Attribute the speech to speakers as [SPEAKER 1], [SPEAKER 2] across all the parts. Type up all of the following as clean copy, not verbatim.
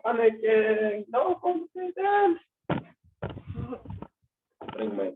[SPEAKER 1] Panicking, no confidence. Bring my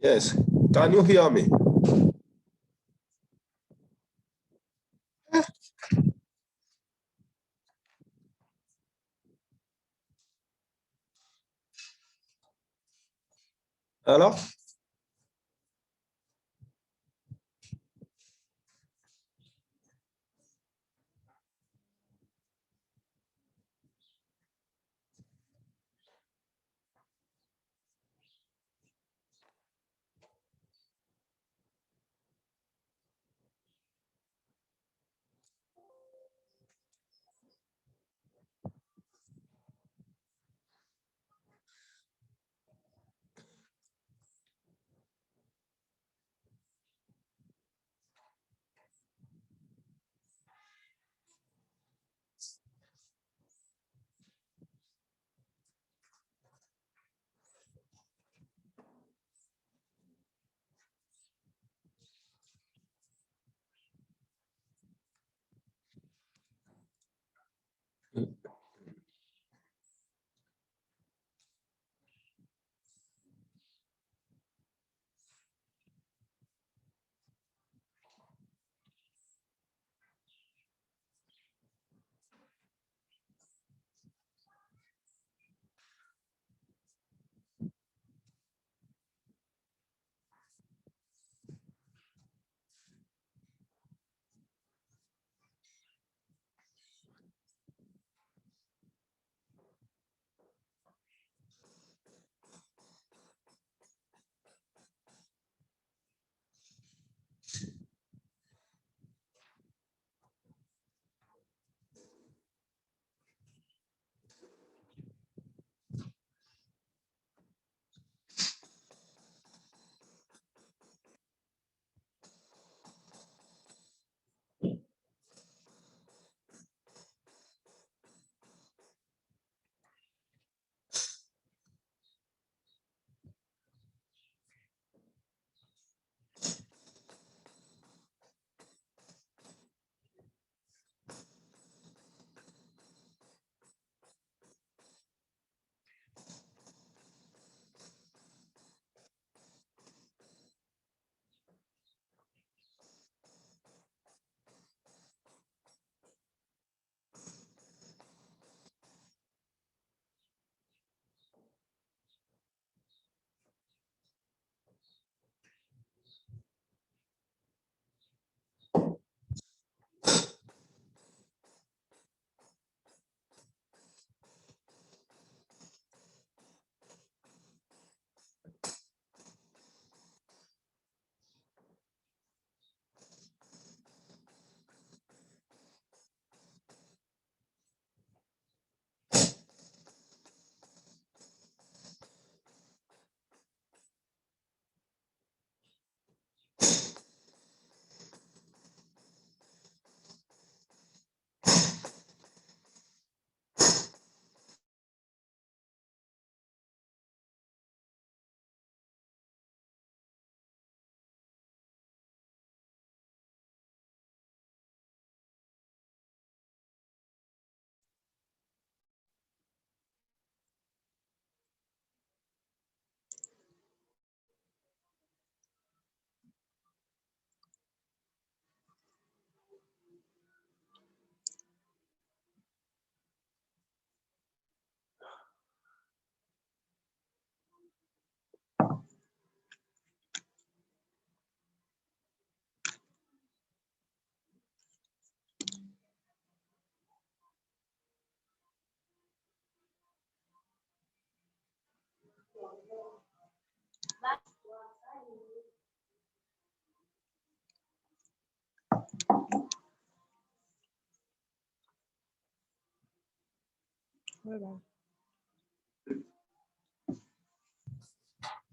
[SPEAKER 2] Yes. Can you hear me? Hello?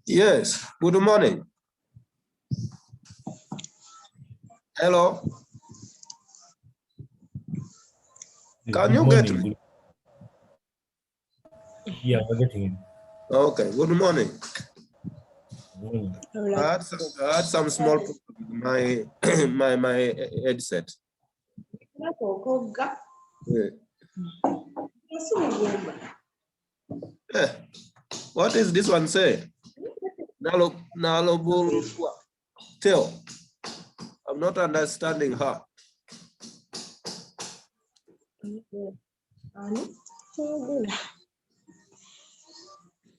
[SPEAKER 2] Yes. Good morning. Hello. Can you get me?
[SPEAKER 3] Yeah, everything.
[SPEAKER 2] Okay. Good morning.
[SPEAKER 3] Mm.
[SPEAKER 2] I had some small problem with my my headset. Yeah. Eh, what is this one say? Tell. I'm not understanding her.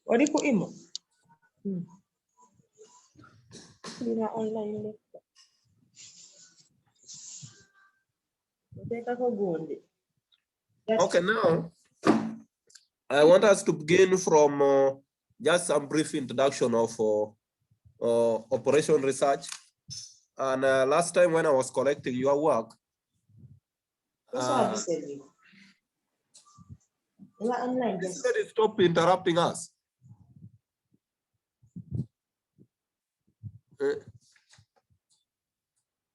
[SPEAKER 4] What do you online
[SPEAKER 2] Okay, now I want us to begin from just some brief introduction of operation research. And last time when I was collecting your work, stop interrupting us.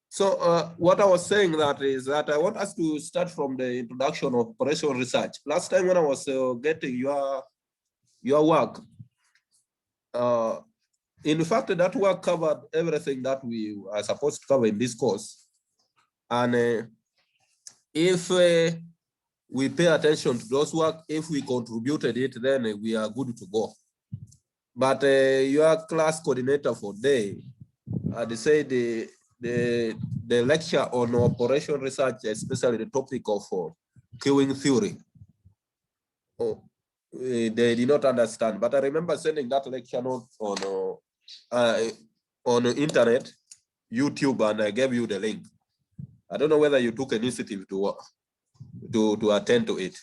[SPEAKER 2] So what I was saying that is that I want us to start from the introduction of operation research. Last time when I was getting your work, in fact, that work covered everything that we are supposed to cover in this course. And if we pay attention to those work, if we contributed it, then we are good to go. But your class coordinator for day, they say the lecture on operation research, especially the topic of queuing theory, they did not understand. But I remember sending that lecture note on the internet, YouTube, and I gave you the link. I don't know whether you took initiative to attend to it.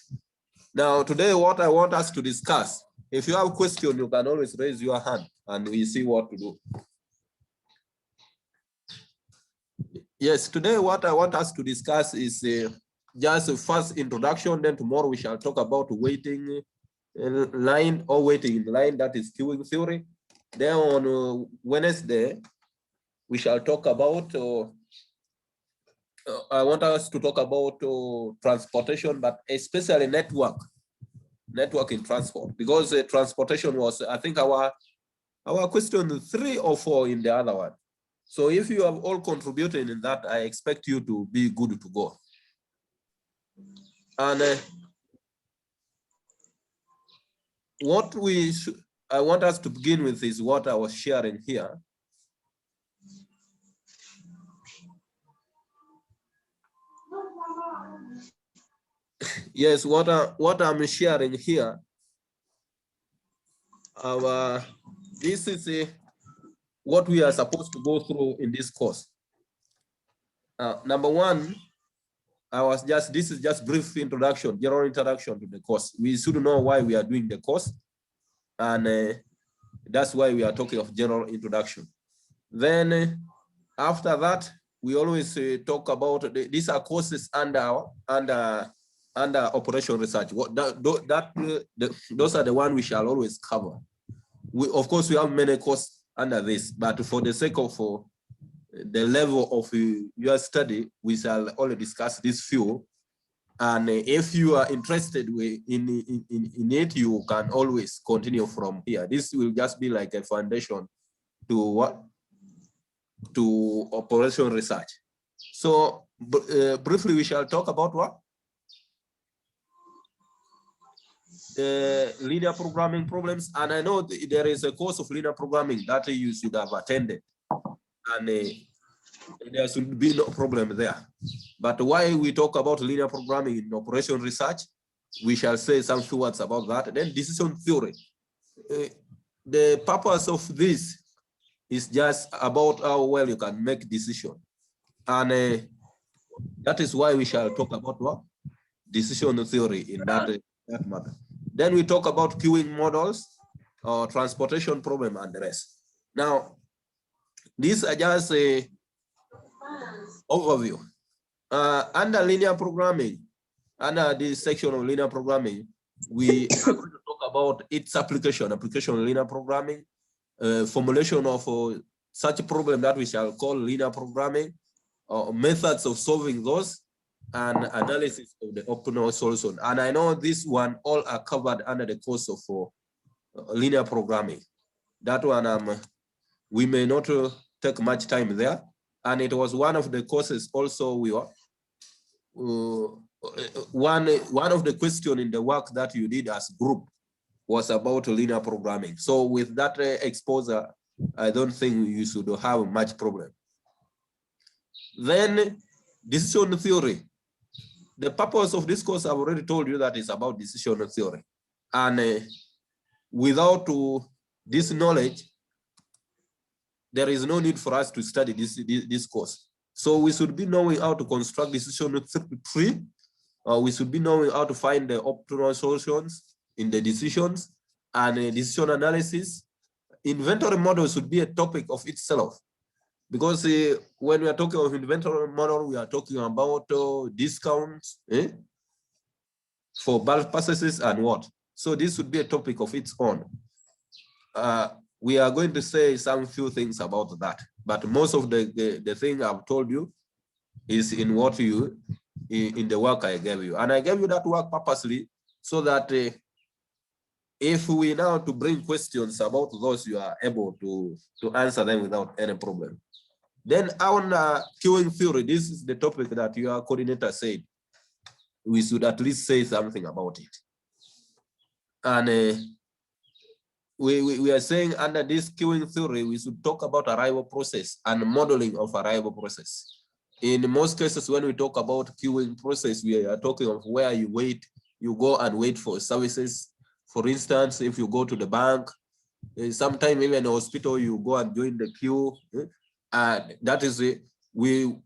[SPEAKER 2] Now, today, what I want us to discuss, if you have a question, you can always raise your hand and we see what to do. Yes, today what I want us to discuss is just a first introduction. Then tomorrow we shall talk about waiting line or waiting in line, that is queuing theory. Then on Wednesday, we shall talk about, I want us to talk about transportation, but especially network in transport, because transportation was, I think, our question 3 or 4 in the other one. So if you have all contributed in that, I expect you to be good to go. And what I want us to begin with is what I was sharing here. Yes, what I'm sharing here. This is what we are supposed to go through in this course. Number one, this is just brief introduction, general introduction to the course. We should know why we are doing the course, and that's why we are talking of general introduction. Then after that, we always talk about these are courses under operation research. Those are the one we shall always cover. Of course, we have many courses under this, but for the sake of the level of your study, we shall only discuss this few. And if you are interested in it, you can always continue from here. This will just be like a foundation to operation research. So briefly, we shall talk about what? Linear programming problems. And I know there is a course of linear programming that you should have attended. And there should be no problem there. But why we talk about linear programming in operation research, we shall say some few words about that. Then decision theory. The purpose of this is just about how well you can make decision. And that is why we shall talk about what? Decision theory in that matter. Then we talk about queuing models, transportation problem, and the rest. Now, these are just a overview. Under linear programming, under this section of linear programming, we are going to talk about its application in linear programming, formulation of such a problem that we shall call linear programming, methods of solving those, and analysis of the optimal solution. And I know this one all are covered under the course of linear programming. That one, we may not take much time there. And it was one of the courses also we were, one of the questions in the work that you did as group was about linear programming. So with that exposure, I don't think you should have much problem. Then decision theory. The purpose of this course, I've already told you that it's about decision theory. And without this knowledge, there is no need for us to study this course. So we should be knowing how to construct decision tree. We should be knowing how to find the optimal solutions in the decisions and decision analysis. Inventory model should be a topic of itself, because when we are talking of inventory model, we are talking about discounts for bulk purchases and what. So this would be a topic of its own. We are going to say some few things about that, but most of the thing I've told you is in what you, in the work I gave you. And I gave you that work purposely so that if we now to bring questions about those, you are able to answer them without any problem. Then on queuing theory, this is the topic that your coordinator said we should at least say something about it. And we are saying under this queuing theory, we should talk about arrival process and modeling of arrival process. In most cases, when we talk about queuing process, we are talking of where you wait, you go and wait for services. For instance, if you go to the bank, sometime even in a hospital, you go and join the queue. And that is it. We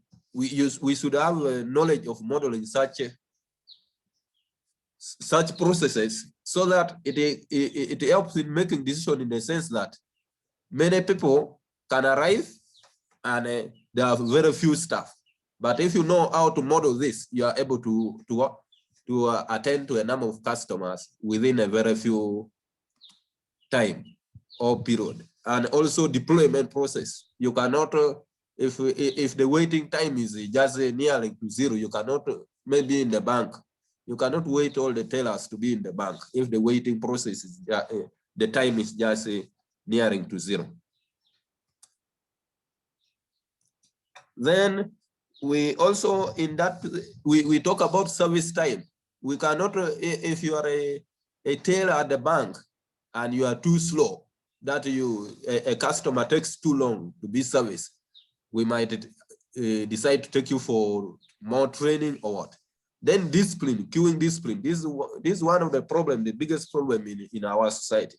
[SPEAKER 2] should have a knowledge of modeling such processes so that it helps in making decisions, in the sense that many people can arrive and there are very few staff. But if you know how to model this, you are able to attend to a number of customers within a very few time or period. And also deployment process. You cannot, if the waiting time is just nearing to zero, you cannot, maybe in the bank, you cannot wait all the tellers to be in the bank if the waiting process is, the time is just nearing to zero. Then we also, in that, we talk about service time. We cannot, if you are a teller at the bank and you are too slow, that a customer takes too long to be serviced, we might decide to take you for more training or what. Then discipline, queuing discipline. This is one of the problems, the biggest problem in our society.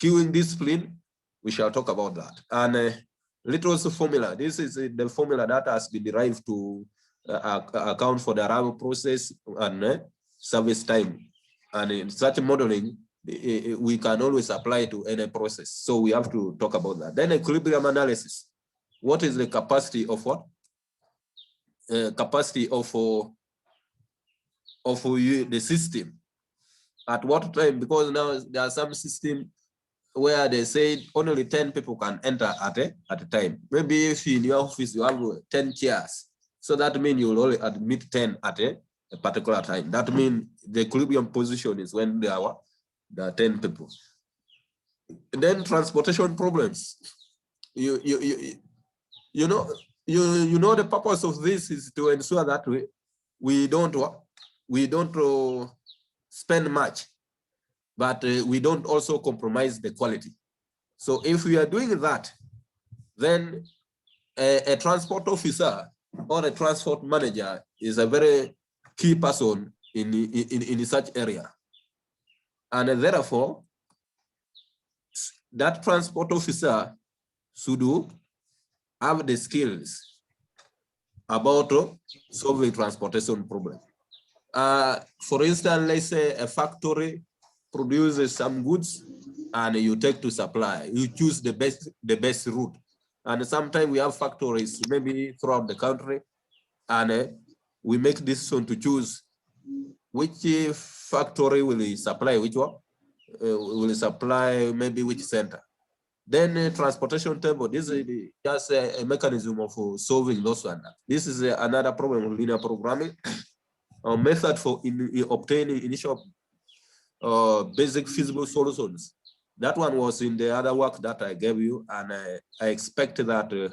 [SPEAKER 2] Queuing discipline, we shall talk about that. And literacy formula. This is the formula that has been derived to account for the arrival process and service time. And in such modeling, we can always apply to any process. So we have to talk about that. Then equilibrium analysis. What is the capacity of what? Capacity of the system. At what time? Because now there are some systems where they say only 10 people can enter at a time. Maybe if in your office you have 10 chairs, so that means you will only admit 10 at a particular time. That means the equilibrium position is when there are 10 people. And then transportation problems. You know the purpose of this is to ensure that we don't spend much, but we don't also compromise the quality. So if we are doing that, then a transport officer or a transport manager is a very key person in such area. And therefore, that transport officer should have the skills about solving transportation problem. For instance, let's say a factory produces some goods and you take to supply. You choose the best route. And sometimes we have factories maybe throughout the country, and we make decision to choose which factory will supply which one, will supply maybe which center. Then transportation table, this is just a mechanism of solving those ones. This is another problem with linear programming. A method for obtaining initial basic feasible solutions. That one was in the other work that I gave you, and I expect that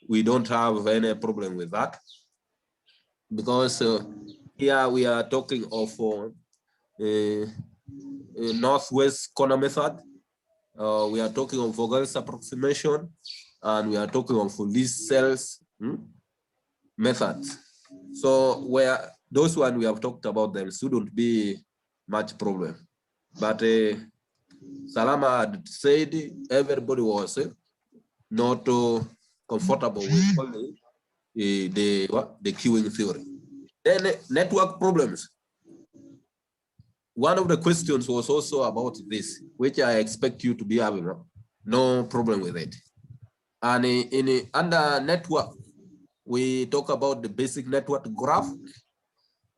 [SPEAKER 2] we don't have any problem with that, because here we are talking of Northwest corner method, We are talking of Vogel's approximation, and we are talking of least cells methods. So where those one we have talked about them shouldn't be much problem. But Salama had said everybody was not comfortable with only the queuing theory. Then network problems. One of the questions was also about this, which I expect you to be having no problem with it. And under network, we talk about the basic network graph,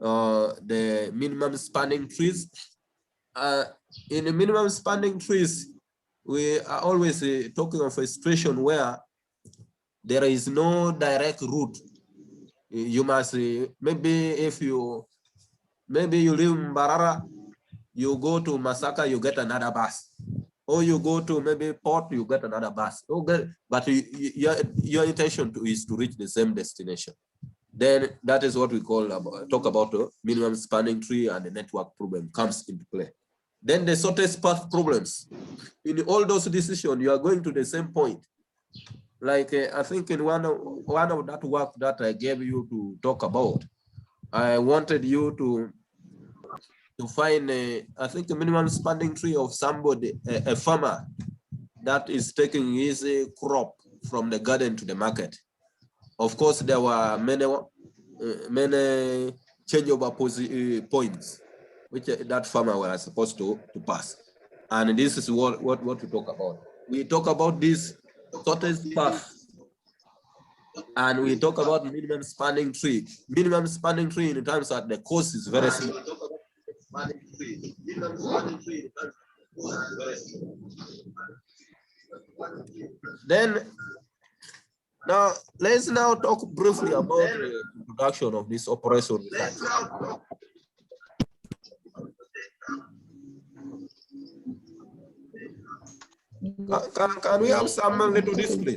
[SPEAKER 2] the minimum spanning trees. In the minimum spanning trees, we are always talking of a situation where there is no direct route. You must, maybe if you live in Barara, you go to Masaka, you get another bus. Or you go to maybe Port, you get another bus. Okay, but your intention is to reach the same destination. Then that is what we talk about minimum spanning tree, and the network problem comes into play. Then the shortest path problems. In all those decisions, you are going to the same point. Like I think in one of that work that I gave you to talk about, I wanted you to find I think a minimum spanning tree of somebody, a farmer that is taking his crop from the garden to the market. Of course, there were many changeover points which that farmer was supposed to pass. And this is what we talk about. We talk about this shortest path, and we talk about minimum spanning tree. Minimum spanning tree in terms of the cost is very small. Then now let's talk briefly about the introduction of this operation research. Can we have some little display?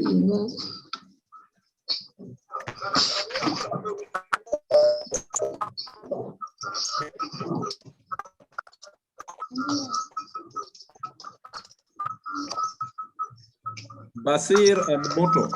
[SPEAKER 2] Basir and Moto.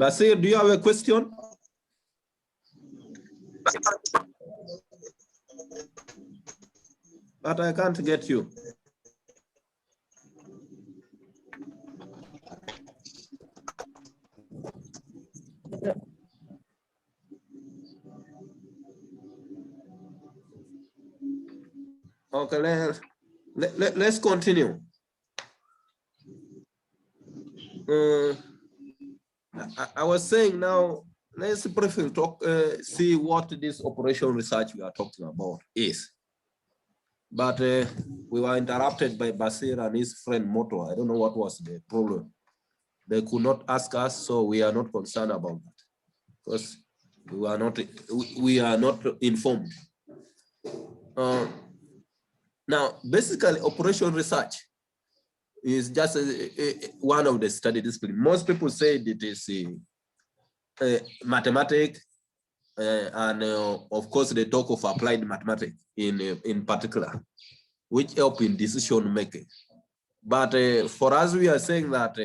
[SPEAKER 2] Basir, do you have a question? But I can't get you. Okay, let's continue. I was saying now, let's briefly talk, see what this operation research we are talking about is. But we were interrupted by Basir and his friend Moto. I don't know what was the problem. They could not ask us, so we are not concerned about that because we are not informed. Now, basically, operation research is just one of the study disciplines. Most people say it is mathematics, and of course, they talk of applied mathematics in particular, which help in decision making. But for us, we are saying that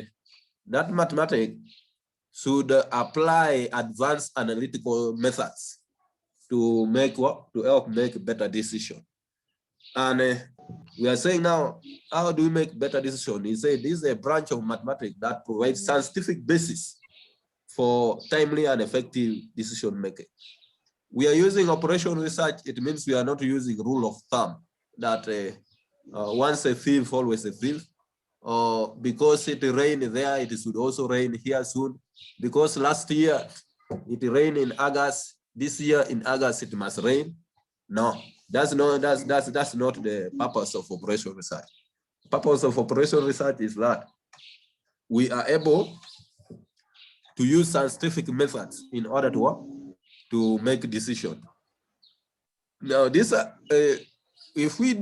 [SPEAKER 2] that mathematics should apply advanced analytical methods to help make better decision. And we are saying now, how do we make better decision? He said this is a branch of mathematics that provides scientific basis for timely and effective decision making. We are using operation research. It means we are not using rule of thumb that once a thief, always a thief. Because it rained there, it should also rain here soon. Because last year it rained in August, this year in August it must rain. No, that's not the purpose of operation research. The purpose of operation research is that we are able to use scientific methods in order to what? To make a decision. Now, this if we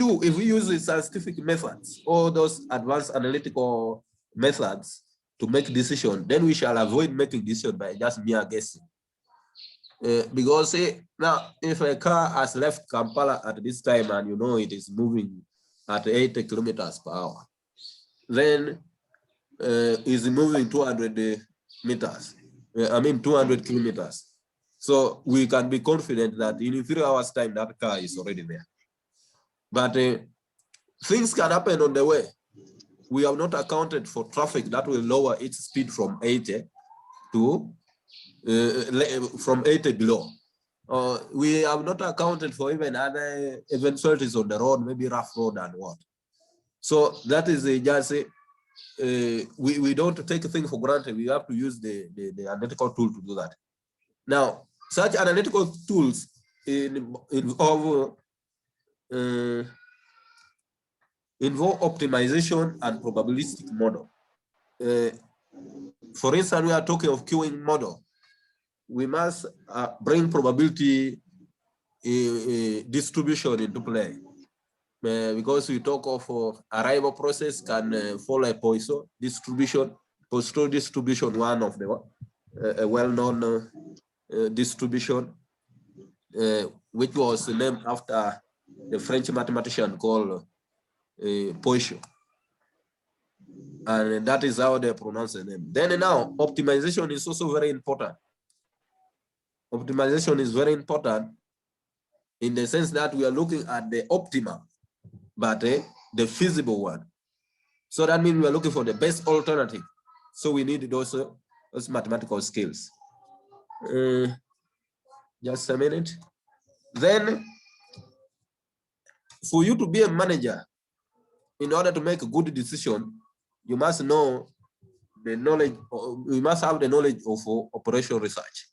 [SPEAKER 2] use the scientific methods or those advanced analytical methods to make decision, then we shall avoid making decision by just mere guessing. Because now, if a car has left Kampala at this time and you know it is moving at 80 kilometers per hour, then is moving 200 meters. 200 kilometers. So we can be confident that in 3 hours time, that car is already there. But things can happen on the way. We have not accounted for traffic that will lower its speed from 80 to from 80 below. We have not accounted for even other eventualities on the road, maybe rough road and what. So that is just we don't take a thing for granted. We have to use the analytical tool to do that. Now, such analytical tools involve optimization and probabilistic model. For instance, we are talking of queuing model. We must bring probability distribution into play. Because we talk of arrival process can follow a Poisson distribution. Poisson distribution, one of the well-known distribution, which was named after the French mathematician called Poisson. And that is how they pronounce the name. Then now, optimization is also very important. Optimization is very important in the sense that we are looking at the optimum, but the feasible one. So that means we are looking for the best alternative. So we need those mathematical skills. Just a minute. Then, for you to be a manager, in order to make a good decision, you must know the knowledge, you must have the knowledge of operational research.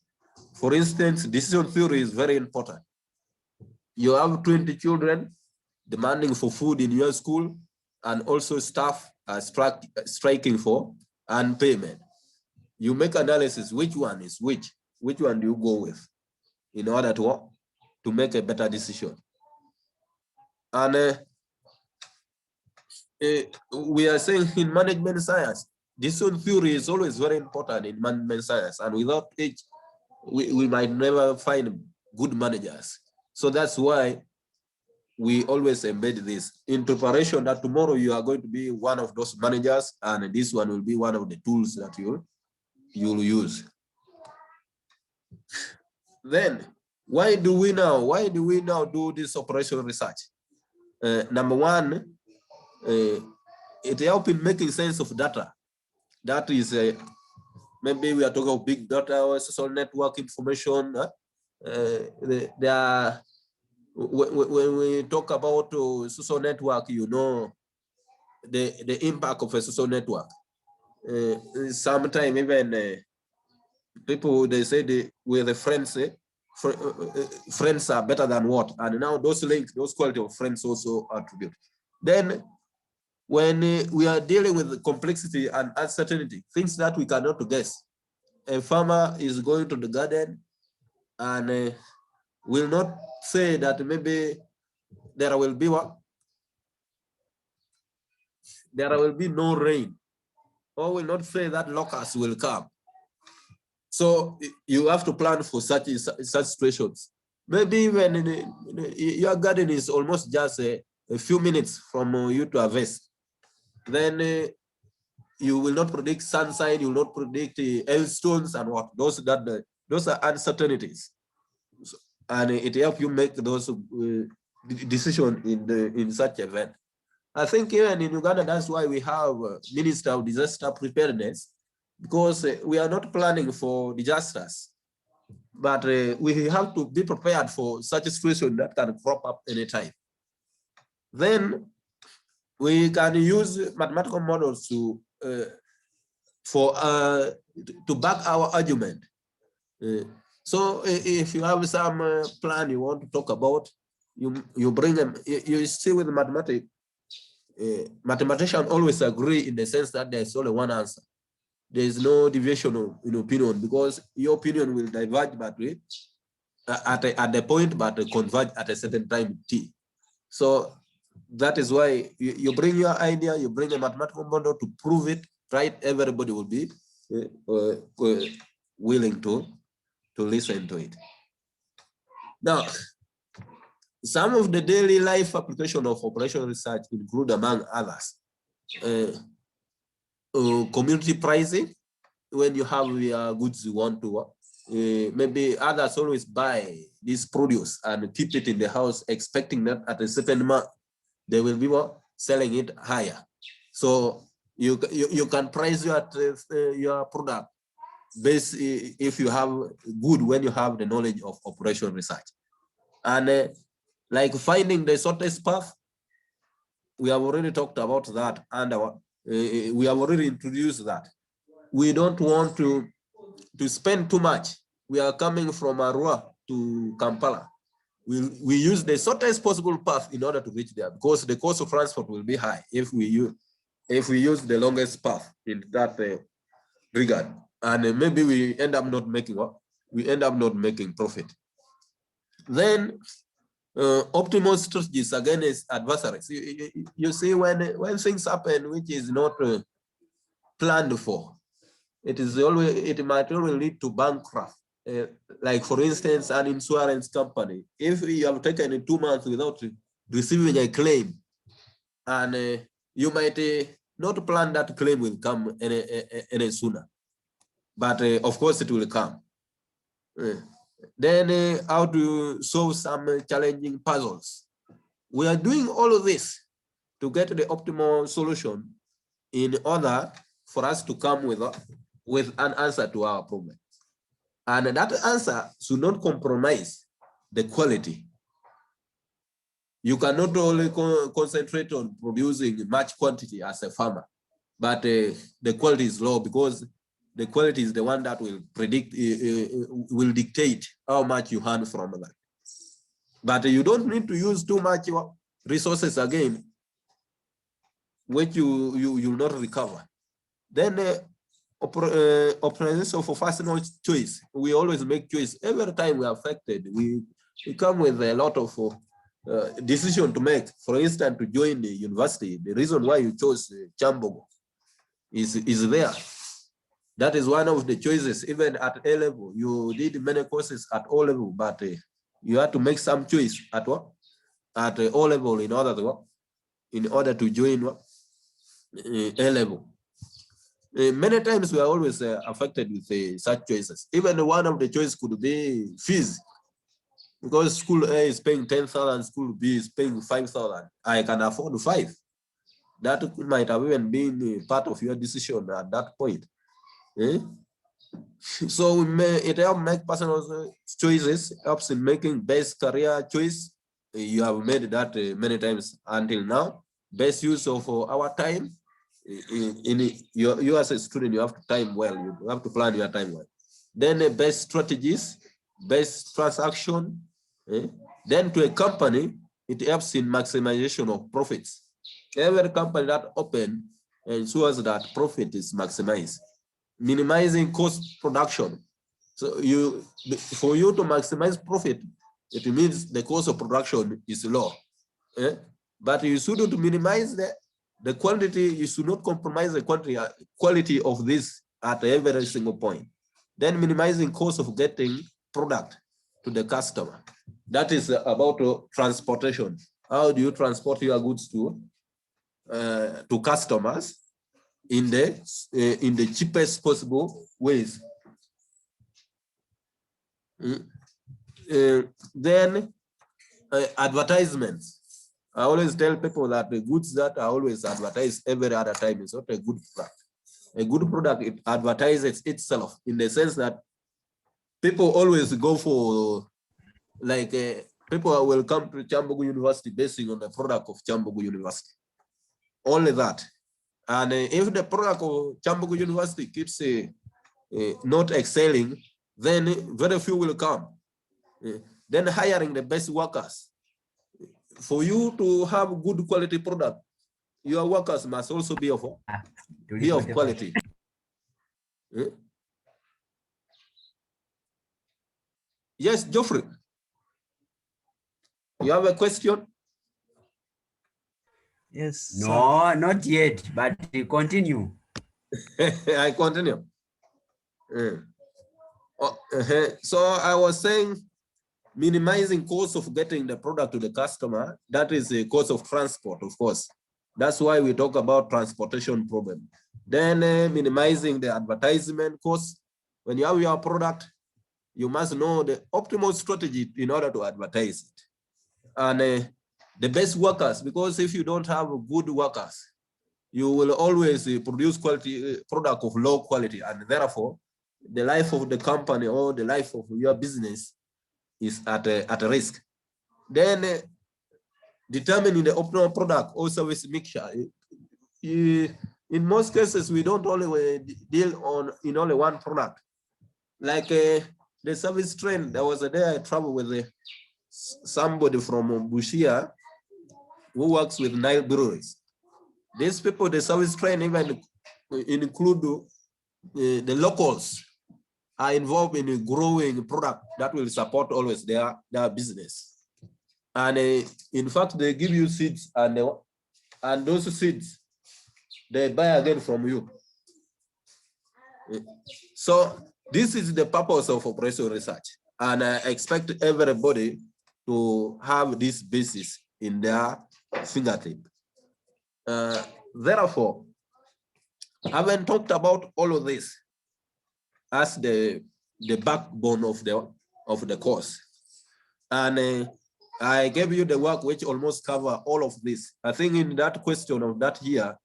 [SPEAKER 2] For instance, decision theory is very important. You have 20 children demanding for food in your school, and also staff are striking for unpayment. You make analysis, which one is which one do you go with in order to make a better decision. And we are saying in management science, decision theory is always very important in management science, and without it, we might never find good managers. So that's why we always embed this in preparation that tomorrow you are going to be one of those managers, and this one will be one of the tools that you'll use. Then why do we now do this operational research? Number one, it helps in making sense of data. That is, maybe we are talking of big data or social network information. When we talk about social network, you know, the impact of a social network. Sometimes even people, they say with the friends, friends are better than what? And now those links, those quality of friends also attribute. Then when we are dealing with the complexity and uncertainty, things that we cannot guess, a farmer is going to the garden and will not say that maybe there will be what? There will be no rain, or will not say that locusts will come. So you have to plan for such situations. Maybe when your garden is almost just a few minutes from you to harvest, then you will not predict sunshine, you will not predict hailstones and what. Those are uncertainties. And it helps you make those decisions in such event. I think even in Uganda, that's why we have Minister of Disaster Preparedness, because we are not planning for disasters, but we have to be prepared for such a situation that can crop up anytime. Then we can use mathematical models to back our argument. So if you have some plan you want to talk about, you bring them. You see with mathematics, mathematicians always agree in the sense that there's only one answer. there is no deviation in opinion, because your opinion will diverge, but at the point, but converge at a certain time t. So that is why you bring your idea, you bring a mathematical model to prove it, right? Everybody will be willing to listen to it. Now, some of the daily life application of operational research include, among others, community pricing. When you have your goods you want to, maybe others always buy this produce and keep it in the house, expecting that at a certain month they will be selling it higher. So you can price your product based if you have good, when you have the knowledge of operational research. And like finding the shortest path, we have already talked about that, and we have already introduced that. We don't want to spend too much. We are coming from Arua to Kampala. We use the shortest possible path in order to reach there, because the cost of transport will be high if we use the longest path in that regard. And maybe we end up not making profit. Then optimal strategies against adversaries. You see, when things happen which is not planned for, it might always lead to bankrupt. Like for instance, an insurance company, if you have taken 2 months without receiving a claim, and you might not plan that claim will come any sooner, but of course it will come. Then how to solve some challenging puzzles. We are doing all of this to get the optimal solution in order for us to come with an answer to our problem. And that answer should not compromise the quality. You cannot only concentrate on producing much quantity as a farmer, but the quality is low, because the quality is the one that will will dictate how much you earn from that. But you don't need to use too much resources again, which you will not recover. Then optimization for personal choice. We always make choice. Every time we are affected, we come with a lot of decision to make. For instance, to join the university, the reason why you chose Kyambogo is there. That is one of the choices. Even at A level, you did many courses at O level, but you had to make some choice at what? At O level in order to join A level. Many times we are always affected with such choices. Even one of the choices could be fees, because school A is paying 10,000, school B is paying 5,000. I can afford 5. That might have even been part of your decision at that point. So it helps make personal choices, helps in making best career choice. You have made that many times until now. Best use of our time. You as a student, you have to time well. You have to plan your time well. Then best strategies, best transaction. Then to a company, it helps in maximization of profits. Every company that open ensures that profit is maximized. Minimizing cost production. So for you to maximize profit, it means the cost of production is low. But you shouldn't minimize the quantity. You should not compromise the quality of this at every single point. Then minimizing cost of getting product to the customer. That is about transportation. How do you transport your goods to customers in the cheapest possible ways? Then advertisements. I always tell people that the goods that are always advertised every other time is not a good product. A good product, it advertises itself in the sense that people always go for, like, people will come to Kyambogo University basing on the product of Kyambogo University. Only that. And if the product of Kyambogo University keeps not excelling, then very few will come. Then hiring the best workers. For you to have good quality product, your workers must also be of quality. Eh? Yes, Geoffrey. You have a question?
[SPEAKER 5] Yes.
[SPEAKER 6] No, not yet, but continue.
[SPEAKER 2] I continue. So I was saying, minimizing cost of getting the product to the customer, that is the cost of transport, of course. That's why we talk about transportation problem. Then minimizing the advertisement cost. When you have your product, you must know the optimal strategy in order to advertise it. And the best workers, because if you don't have good workers, you will always produce quality product of low quality, and therefore the life of the company or the life of your business is at a risk. Then determining the optimal product or service mixture. In most cases, we don't only deal in only one product. Like the service train, there was a day I traveled with somebody from Bushia who works with Nile breweries. These people, the service train even include the locals are involved in a growing product that will support always their business. And in fact, they give you seeds, and those seeds, they buy again from you. So this is the purpose of operational research. And I expect everybody to have this basis in their fingertip. Therefore, having talked about all of this as the backbone of the course, and I gave you the work which almost cover all of this. I think in that question of that year,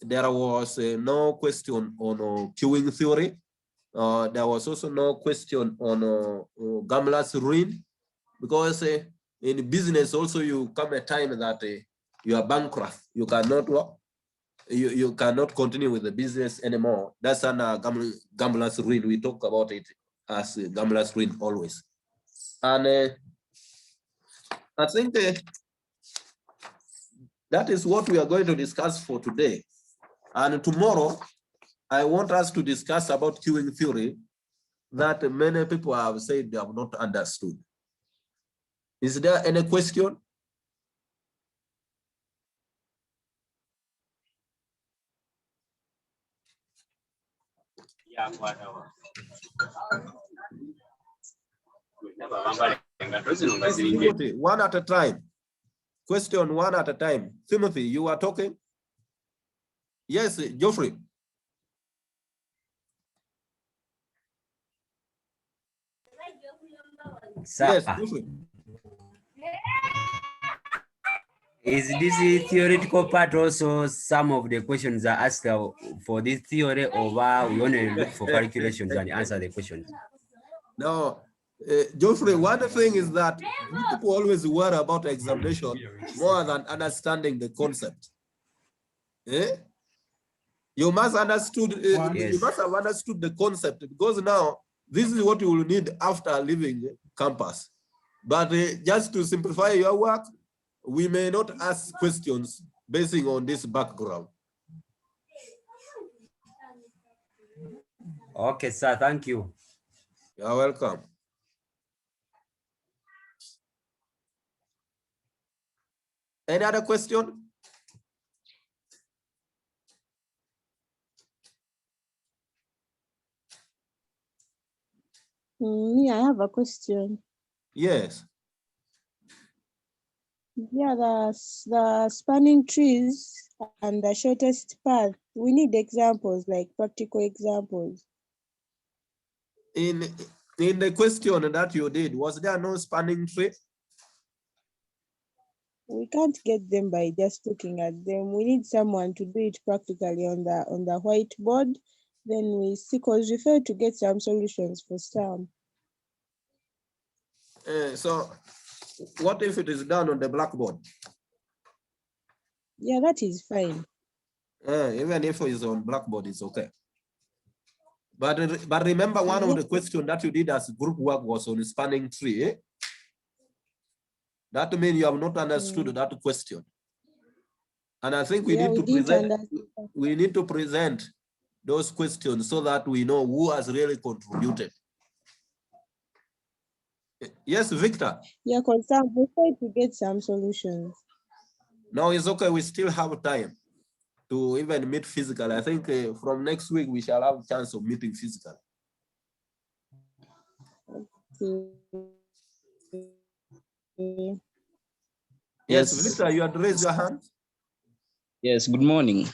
[SPEAKER 2] there was no question on queuing theory. There was also no question on Gamla's ruin, because in business also you come a time that you are bankrupt. You cannot work. You cannot continue with the business anymore. That's an Gamla's ruin. We talk about it as Gamla's ruin always. And I think that is what we are going to discuss for today. And tomorrow, I want us to discuss about queuing theory that many people have said they have not understood. Is there any question? Timothy, one at a time. Question one at a time. Timothy, you are talking? Yes, Geoffrey.
[SPEAKER 6] Sir,
[SPEAKER 2] Yes, Geoffrey.
[SPEAKER 6] is this theoretical part also some of the questions are asked for this theory, or we only look for calculations and answer the questions?
[SPEAKER 2] No, Geoffrey, one thing is that people always worry about examination more than understanding the concept. You must understood.
[SPEAKER 6] Yes.
[SPEAKER 2] You must have understood the concept, because now this is what you will need after leaving campus. But just to simplify your work, we may not ask questions basing on this background.
[SPEAKER 6] Okay, sir. Thank you.
[SPEAKER 2] You're welcome. Any other question?
[SPEAKER 7] Me, I have a question.
[SPEAKER 2] Yes.
[SPEAKER 7] Yeah, the spanning trees and the shortest path. We need examples, like practical examples.
[SPEAKER 2] In the question that you did, was there no spanning tree?
[SPEAKER 7] We can't get them by just looking at them. We need someone to do it practically on the whiteboard. Then we see, because we fail to get some solutions for some.
[SPEAKER 2] So what if it is done on the blackboard?
[SPEAKER 7] Yeah, that is fine.
[SPEAKER 2] Even if it's on blackboard, it's okay. But remember, one of the questions that you did as group work was on spanning tree. That means you have not understood that question. And I think we need to present those questions so that we know who has really contributed. Yes, Victor.
[SPEAKER 7] Yeah, because we try to get some solutions.
[SPEAKER 2] No, it's okay. We still have time to even meet physically. I think from next week we shall have a chance of meeting physically. Yes, Victor, you had raised your hand.
[SPEAKER 5] Yes, good morning.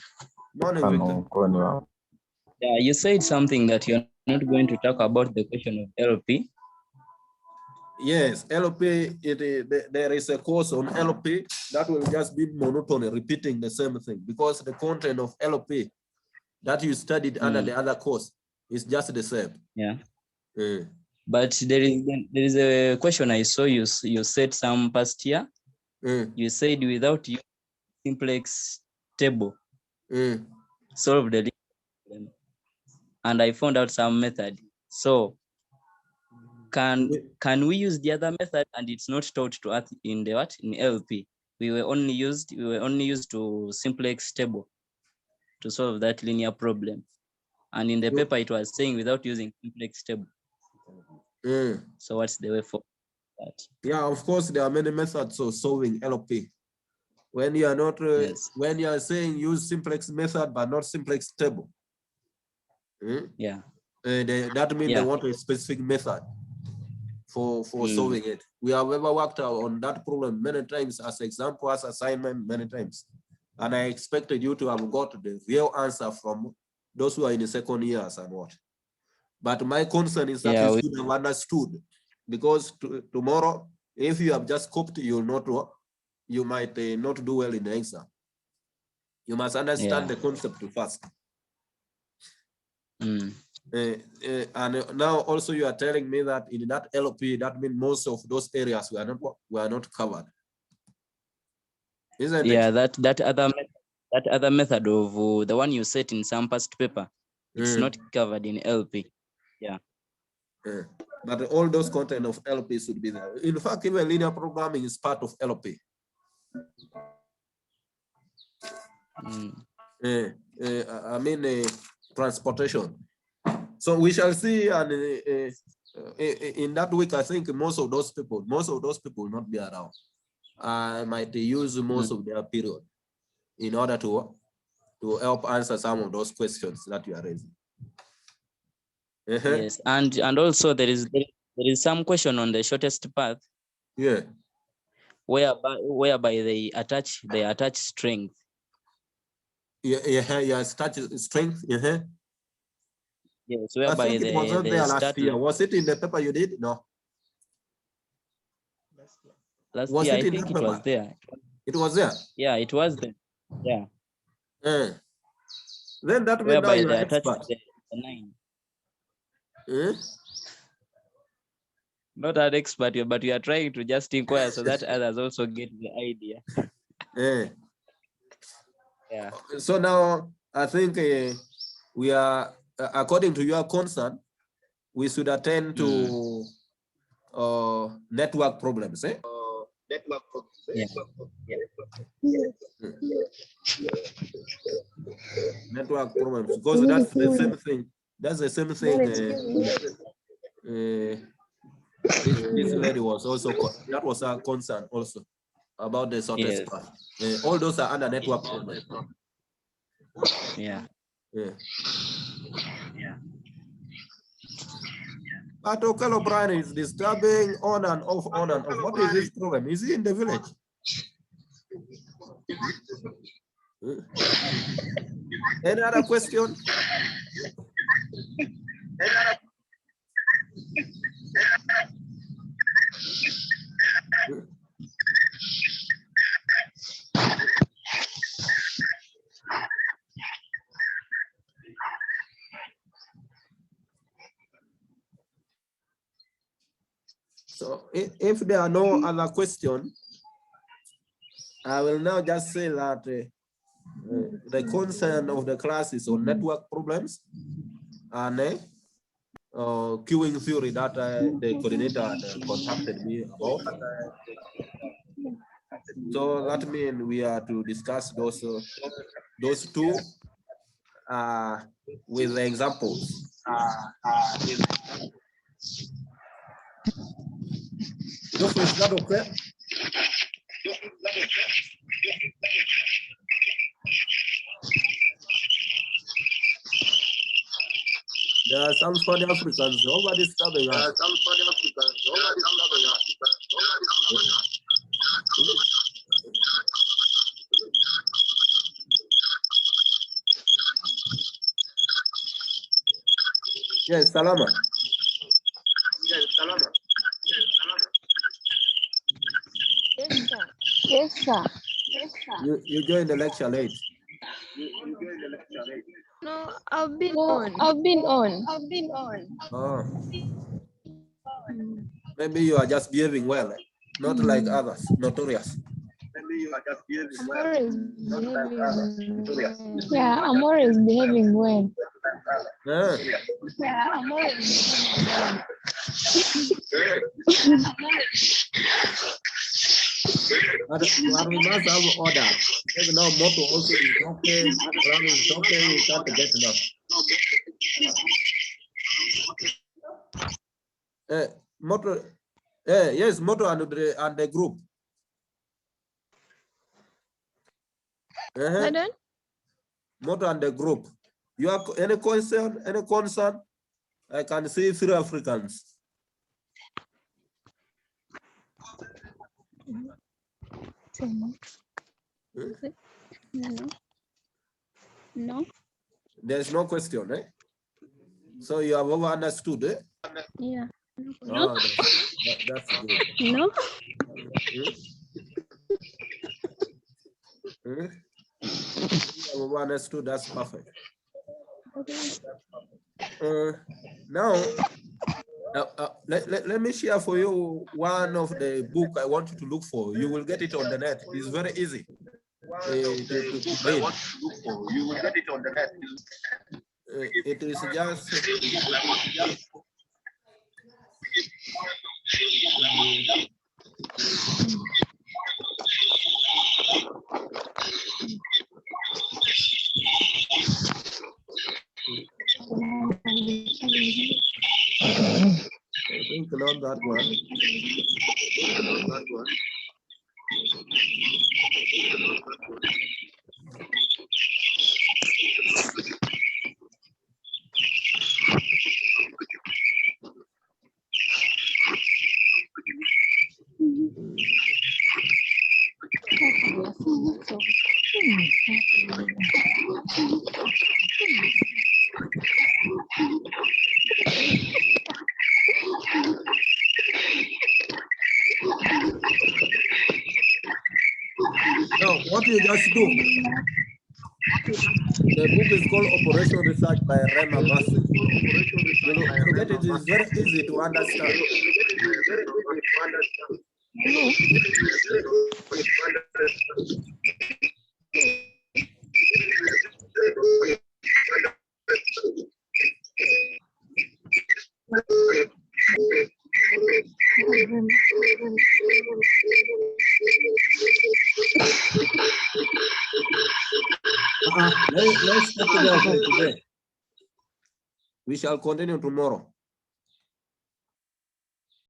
[SPEAKER 2] Morning, Victor.
[SPEAKER 5] Yeah, you said something that you're not going to talk about the question of LP.
[SPEAKER 2] Yes, LP, there is a course on LP that will just be monotony, repeating the same thing, because the content of LP that you studied under the other course is just the same.
[SPEAKER 5] Yeah. But there is a question I saw you said some past year. You said without you simplex table solve the problem. And I found out some method. So can we use the other method and it's not taught to us in the what in LP? We were only used to simplex table to solve that linear problem. And in the paper it was saying without using simplex table. So what's the way for that?
[SPEAKER 2] Yeah, of course there are many methods of solving LP. When you are not when you are saying use simplex method but not simplex table.
[SPEAKER 5] Yeah.
[SPEAKER 2] That means they want a specific method for solving it. We have ever worked out on that problem many times as example, as assignment many times. And I expected you to have got the real answer from those who are in the second years and what. But my concern is that you should have understood, because tomorrow, if you have just copied, you might not do well in the exam. You must understand the concept first. And now also you are telling me that in that LP, that means most of those areas were not covered. Isn't it?
[SPEAKER 5] Yeah, that other method of the one you set in some past paper, it's not covered in LP. Yeah.
[SPEAKER 2] But all those content of LP should be there. In fact, even linear programming is part of LP. I mean, transportation. So we shall see, and in that week, I think most of those people will not be around. I might use most of their period in order to help answer some of those questions that you are raising.
[SPEAKER 5] Yes, and also there is some question on the shortest path.
[SPEAKER 2] Yeah.
[SPEAKER 5] Whereby they attach strength.
[SPEAKER 2] Yeah, attach strength.
[SPEAKER 5] Yes, whereby
[SPEAKER 2] it wasn't there last year. Was it in the paper you did? No.
[SPEAKER 5] Last year, I think it was there.
[SPEAKER 2] It was there?
[SPEAKER 5] Yeah, it was there. Yeah.
[SPEAKER 2] Then that means now you are expert.
[SPEAKER 5] The 9. Not an expert, but you are trying to just inquire so that others also get the idea. Yeah.
[SPEAKER 2] So now I think we are, according to your concern, we should attend to network problems.
[SPEAKER 5] Network problems.
[SPEAKER 2] Network problems, because that's the same thing. That's the same thing. This lady was also, that was a concern also about the shortest path. All those are under network problems.
[SPEAKER 5] Yeah.
[SPEAKER 2] But Okello Brian is disturbing on and off. What is this problem? Is he in the village? Any other question? So if there are no other questions, I will now just say that the concern of the class is on network problems and queuing theory that the coordinator contacted me about. So that means we are to discuss those two, with the examples. Joshua, is that okay? There are some funny Africans. Nobody's disturbing us. Yes, Salama.
[SPEAKER 8] Yes, sir.
[SPEAKER 2] You joined the lecture late.
[SPEAKER 8] No, I've been on.
[SPEAKER 2] Oh. Maybe you are just behaving well, not like others, notorious.
[SPEAKER 8] I'm always behaving well. Yeah, I'm always behaving well.
[SPEAKER 2] Ah.
[SPEAKER 8] Yeah, I'm always behaving
[SPEAKER 2] But we must have order. Even now, Moto also is talking, Ram is talking, we can't get enough. Moto, yes, Moto and the group.
[SPEAKER 8] Pardon?
[SPEAKER 2] Moto and the group. You have any concern? Any concern? I can see 3 Africans.
[SPEAKER 8] No.
[SPEAKER 2] There's no question, eh? So you have over understood, eh?
[SPEAKER 8] Yeah.
[SPEAKER 2] Oh, that's good.
[SPEAKER 8] No.
[SPEAKER 2] You have over understood, that's perfect. Now, let me share for you one of the book I want you to look for. You will get it on the net. It's very easy to read. You will get it on the net. It is just I think not that one. Now, what you just do, the book is called Operation Research by Rema Massey. You get it is very easy to understand. Let's stop there for today. We shall continue tomorrow.